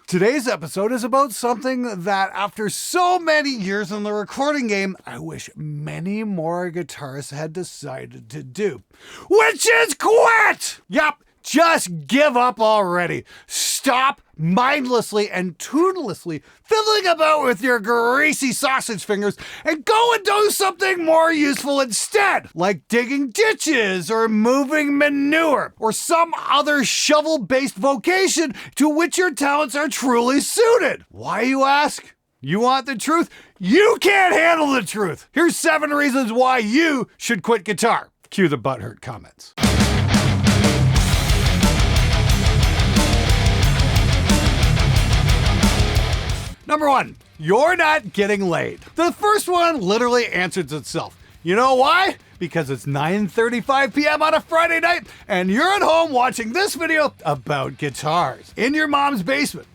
Today's episode is about something that, after so many years in the recording game, I wish many more guitarists had decided to do, which is quit! Yup, just give up already. Stop mindlessly and tunelessly fiddling about with your greasy sausage fingers and go and do something more useful instead, like digging ditches or moving manure or some other shovel-based vocation to which your talents are truly suited. Why, you ask? You want the truth? You can't handle the truth. Here's 7 reasons why you should quit guitar. Cue the butthurt comments. Number 1, you're not getting laid. The first one literally answers itself. You know why? Because it's 9:35 p.m. on a Friday night and you're at home watching this video about guitars in your mom's basement.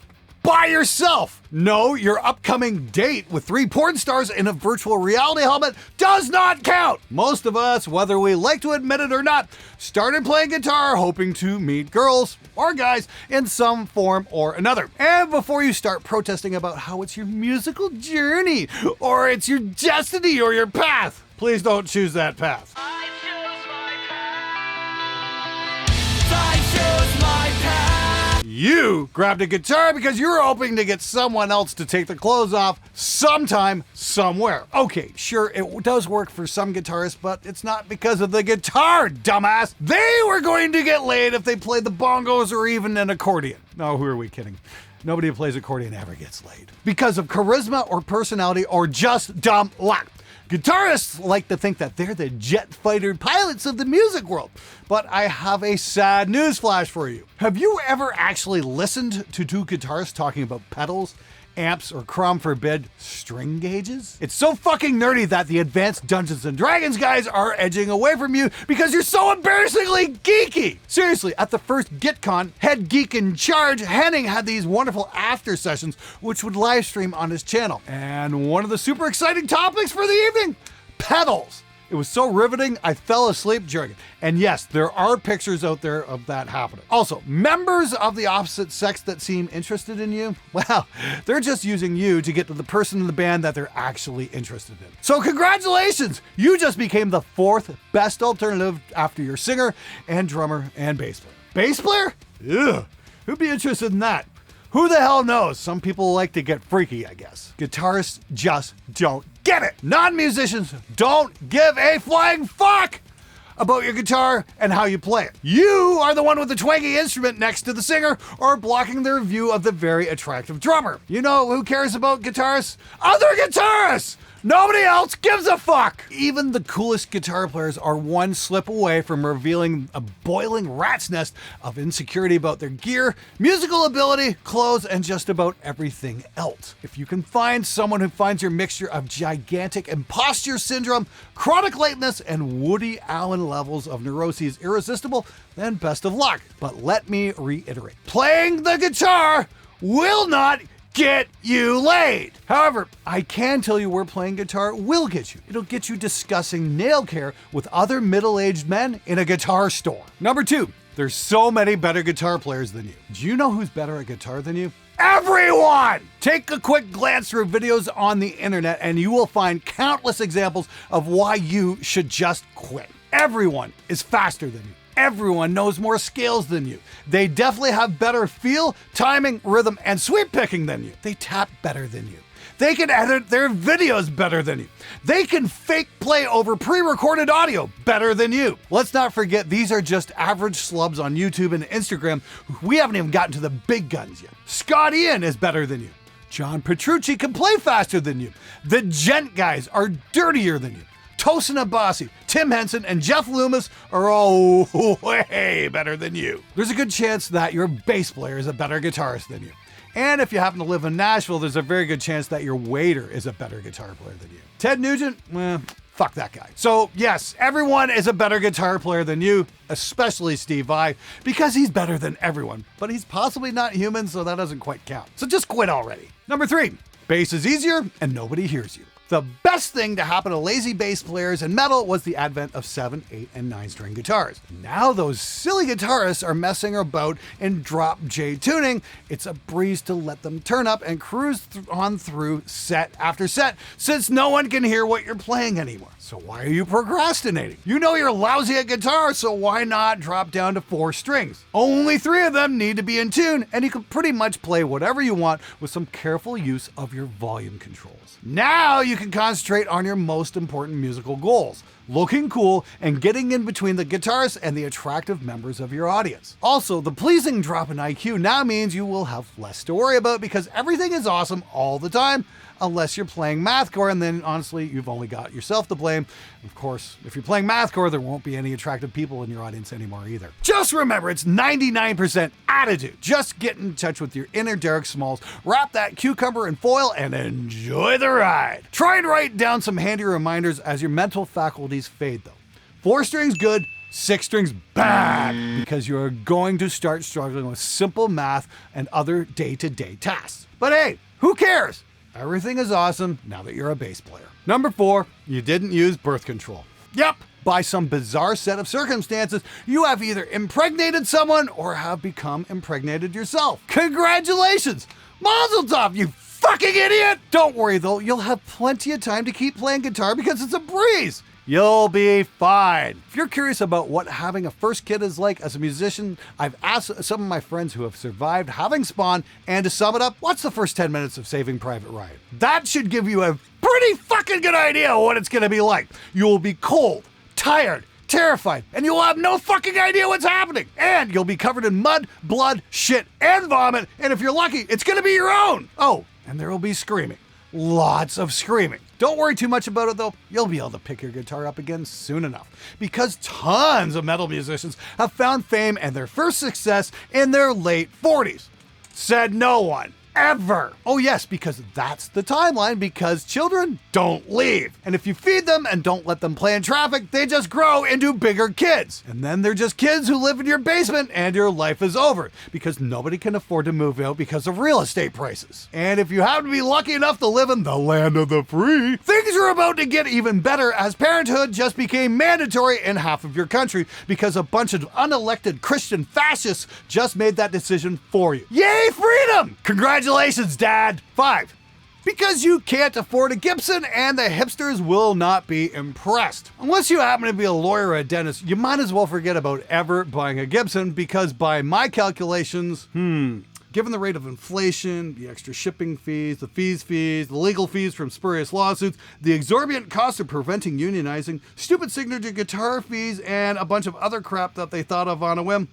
By yourself. No, your upcoming date with 3 porn stars in a virtual reality helmet does not count. Most of us, whether we like to admit it or not, started playing guitar hoping to meet girls or guys in some form or another. And before you start protesting about how it's your musical journey or it's your destiny or your path, please don't choose that path. I chose my path. I chose my path. You grabbed a guitar because you were hoping to get someone else to take the clothes off sometime, somewhere. Okay, sure, it does work for some guitarists, but it's not because of the guitar, dumbass. They were going to get laid if they played the bongos or even an accordion. No, who are we kidding? Nobody who plays accordion ever gets laid. Because of charisma or personality or just dumb luck. Guitarists like to think that they're the jet fighter pilots of the music world, but I have a sad news flash for you. Have you ever actually listened to 2 guitarists talking about pedals, amps, or crom forbid, string gauges? It's so fucking nerdy that the advanced Dungeons and Dragons guys are edging away from you because you're so embarrassingly geeky. Seriously, at the first GitCon, head geek in charge, Henning had these wonderful after sessions which would live stream on his channel. And one of the super exciting topics for the evening, pedals. It was so riveting, I fell asleep during it. And yes, there are pictures out there of that happening. Also, members of the opposite sex that seem interested in you, well, they're just using you to get to the person in the band that they're actually interested in. So congratulations! You just became the 4th best alternative after your singer and drummer and bass player. Bass player? Ugh, who'd be interested in that? Who the hell knows? Some people like to get freaky, I guess. Guitarists just don't get it. Non-musicians don't give a flying fuck about your guitar and how you play it. You are the one with the twangy instrument next to the singer or blocking their view of the very attractive drummer. You know who cares about guitarists? Other guitarists! Nobody else gives a fuck! Even the coolest guitar players are one slip away from revealing a boiling rat's nest of insecurity about their gear, musical ability, clothes, and just about everything else. If you can find someone who finds your mixture of gigantic imposter syndrome, chronic lateness, and Woody Allen levels of neuroses irresistible, then best of luck. But let me reiterate, playing the guitar will not get you laid. However, I can tell you where playing guitar will get you. It'll get you discussing nail care with other middle-aged men in a guitar store. Number 2, there's so many better guitar players than you. Do you know who's better at guitar than you? Everyone! Take a quick glance through videos on the internet and you will find countless examples of why you should just quit. Everyone is faster than you. Everyone knows more scales than you. They definitely have better feel, timing, rhythm, and sweep picking than you. They tap better than you. They can edit their videos better than you. They can fake play over pre-recorded audio better than you. Let's not forget these are just average slubs on YouTube and Instagram. We haven't even gotten to the big guns yet. Scott Ian is better than you. John Petrucci can play faster than you. The gent guys are dirtier than you. Tosin Abasi, Tim Henson, and Jeff Loomis are all way better than you. There's a good chance that your bass player is a better guitarist than you. And if you happen to live in Nashville, there's a very good chance that your waiter is a better guitar player than you. Ted Nugent? Fuck that guy. So yes, everyone is a better guitar player than you, especially Steve Vai, because he's better than everyone. But he's possibly not human, so that doesn't quite count. So just quit already. Number 3, bass is easier and nobody hears you. The best thing to happen to lazy bass players in metal was the advent of 7, 8, and 9 string guitars. Now those silly guitarists are messing about in drop J tuning. It's a breeze to let them turn up and cruise on through set after set, since no one can hear what you're playing anymore. So why are you procrastinating? You know you're lousy at guitar, so why not drop down to 4 strings? Only 3 of them need to be in tune, and you can pretty much play whatever you want with some careful use of your volume controls. Now you can concentrate on your most important musical goals, looking cool and getting in between the guitarists and the attractive members of your audience. Also, the pleasing drop in IQ now means you will have less to worry about because everything is awesome all the time, unless you're playing mathcore, and then honestly, you've only got yourself to blame. Of course, if you're playing mathcore, there won't be any attractive people in your audience anymore either. Just remember, it's 99% attitude. Just get in touch with your inner Derek Smalls, wrap that cucumber in foil, and enjoy the ride. Try and write down some handy reminders as your mental faculties fade though. 4 strings good, 6 strings bad, because you're going to start struggling with simple math and other day-to-day tasks. But hey, who cares? Everything is awesome now that you're a bass player. Number 4, you didn't use birth control. Yep, by some bizarre set of circumstances, you have either impregnated someone or have become impregnated yourself. Congratulations! Mazel tov, you fucking idiot! Don't worry though, you'll have plenty of time to keep playing guitar because it's a breeze. You'll be fine. If you're curious about what having a first kid is like as a musician, I've asked some of my friends who have survived having spawn, and to sum it up, watch the first 10 minutes of Saving Private Ryan. That should give you a pretty fucking good idea of what it's gonna be like. You'll be cold, tired, terrified, and you'll have no fucking idea what's happening. And you'll be covered in mud, blood, shit, and vomit, and if you're lucky, it's gonna be your own. Oh, and there will be screaming. Lots of screaming. Don't worry too much about it though, you'll be able to pick your guitar up again soon enough, because tons of metal musicians have found fame and their first success in their late 40s. Said no one. Ever. Oh yes, because that's the timeline, because children don't leave. And if you feed them and don't let them play in traffic, they just grow into bigger kids. And then they're just kids who live in your basement and your life is over, because nobody can afford to move out because of real estate prices. And if you happen to be lucky enough to live in the land of the free, things are about to get even better as parenthood just became mandatory in half of your country because a bunch of unelected Christian fascists just made that decision for you. Yay, freedom! Congratulations, Dad. 5. Because you can't afford a Gibson and the hipsters will not be impressed. Unless you happen to be a lawyer or a dentist, you might as well forget about ever buying a Gibson, because by my calculations, given the rate of inflation, the extra shipping fees, the the legal fees from spurious lawsuits, the exorbitant cost of preventing unionizing, stupid signature guitar fees, and a bunch of other crap that they thought of on a whim,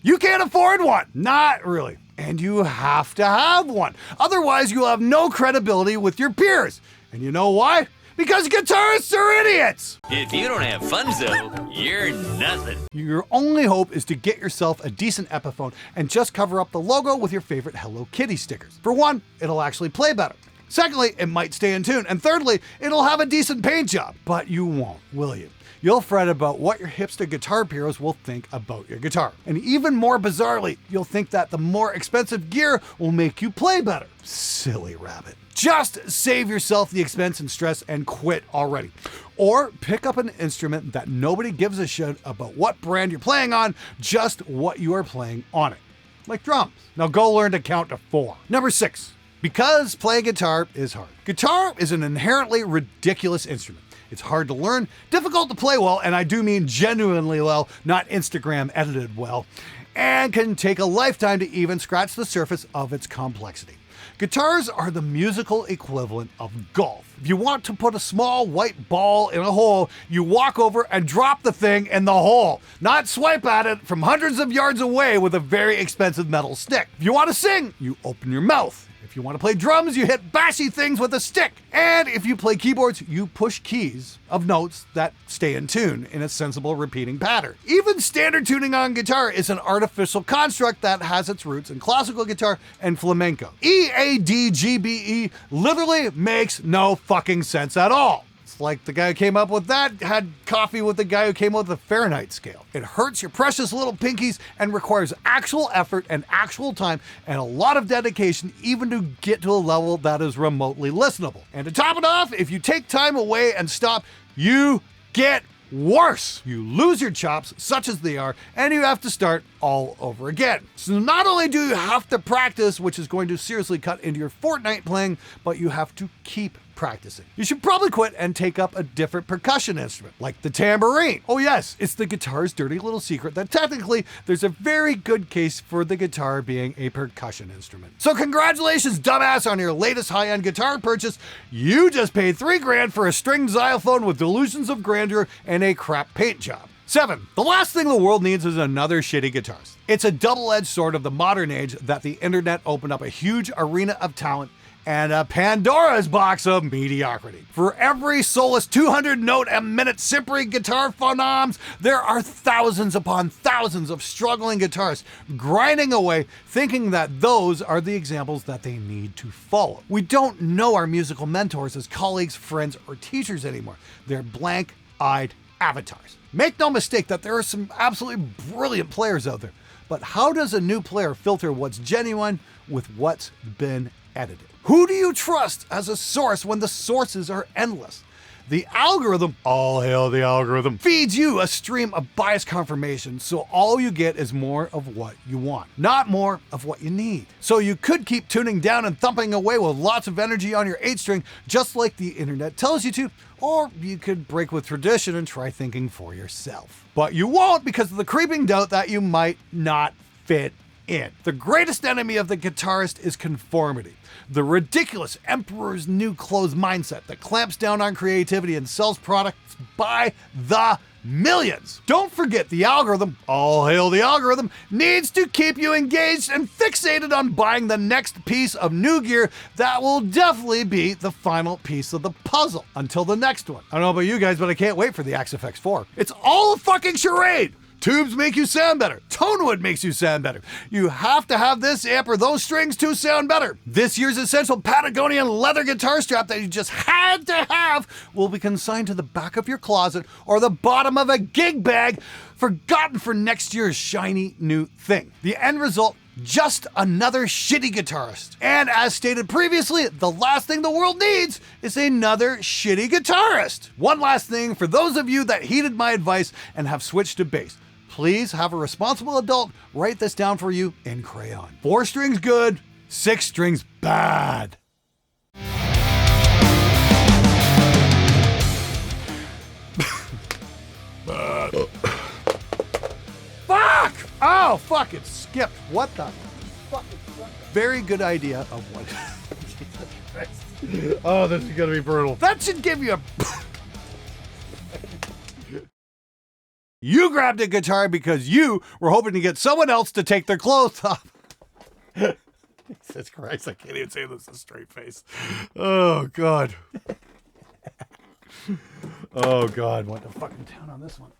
you can't afford one. Not really. And you have to have one. Otherwise, you'll have no credibility with your peers. And you know why? Because guitarists are idiots! If you don't have Funzo, you're nothing. Your only hope is to get yourself a decent Epiphone and just cover up the logo with your favorite Hello Kitty stickers. For one, it'll actually play better. Secondly, it might stay in tune. And thirdly, it'll have a decent paint job. But you won't, will you? You'll fret about what your hipster guitar peers will think about your guitar. And even more bizarrely, you'll think that the more expensive gear will make you play better. Silly rabbit. Just save yourself the expense and stress and quit already. Or pick up an instrument that nobody gives a shit about what brand you're playing on, just what you are playing on it. Like drums. Now go learn to count to 4. Number 6. Because playing guitar is hard. Guitar is an inherently ridiculous instrument. It's hard to learn, difficult to play well, and I do mean genuinely well, not Instagram edited well, and can take a lifetime to even scratch the surface of its complexity. Guitars are the musical equivalent of golf. If you want to put a small white ball in a hole, you walk over and drop the thing in the hole, not swipe at it from hundreds of yards away with a very expensive metal stick. If you want to sing, you open your mouth. If you want to play drums, you hit bashy things with a stick. And if you play keyboards, you push keys of notes that stay in tune in a sensible repeating pattern. Even standard tuning on guitar is an artificial construct that has its roots in classical guitar and flamenco. EADGBE literally makes no fucking sense at all. It's like the guy who came up with that had coffee with the guy who came up with the Fahrenheit scale. It hurts your precious little pinkies and requires actual effort and actual time and a lot of dedication even to get to a level that is remotely listenable. And to top it off, if you take time away and stop, you get worse. You lose your chops, such as they are, and you have to start all over again. So not only do you have to practice, which is going to seriously cut into your Fortnite playing, but you have to keep practicing. You should probably quit and take up a different percussion instrument, like the tambourine. Oh yes, it's the guitar's dirty little secret that technically there's a very good case for the guitar being a percussion instrument. So congratulations, dumbass, on your latest high-end guitar purchase. You just paid $3,000 for a stringed xylophone with delusions of grandeur and a crap paint job. 7. The last thing the world needs is another shitty guitarist. It's a double-edged sword of the modern age that the internet opened up a huge arena of talent and a Pandora's box of mediocrity. For every soulless 200-note-a-minute simpering guitar phenoms, there are thousands upon thousands of struggling guitarists grinding away, thinking that those are the examples that they need to follow. We don't know our musical mentors as colleagues, friends, or teachers anymore. They're blank-eyed avatars. Make no mistake that there are some absolutely brilliant players out there, but how does a new player filter what's genuine with what's been edited? Who do you trust as a source when the sources are endless? The algorithm, all hail the algorithm, feeds you a stream of bias confirmation, so all you get is more of what you want, not more of what you need. So you could keep tuning down and thumping away with lots of energy on your 8-string, just like the internet tells you to, or you could break with tradition and try thinking for yourself. But you won't because of the creeping doubt that you might not fit in. The greatest enemy of the guitarist is conformity. The ridiculous emperor's new clothes mindset that clamps down on creativity and sells products by the millions. Don't forget the algorithm, all hail the algorithm, needs to keep you engaged and fixated on buying the next piece of new gear that will definitely be the final piece of the puzzle until the next one. I don't know about you guys, but I can't wait for the XFX 4. It's all a fucking charade. Tubes make you sound better. Tonewood makes you sound better. You have to have this amp or those strings to sound better. This year's essential Patagonian leather guitar strap that you just had to have will be consigned to the back of your closet or the bottom of a gig bag, forgotten for next year's shiny new thing. The end result, just another shitty guitarist. And as stated previously, the last thing the world needs is another shitty guitarist. One last thing for those of you that heeded my advice and have switched to bass. Please have a responsible adult write this down for you in crayon. 4 strings good, 6 strings bad. Fuck! Oh, fuck, it skipped. What the fuck? Very good idea of what. Oh, this is gonna be brutal. That should give you a. You grabbed a guitar because you were hoping to get someone else to take their clothes off. Jesus Christ, I can't even say this with a straight face. Oh, God. Oh, God. Went to fucking town on this one.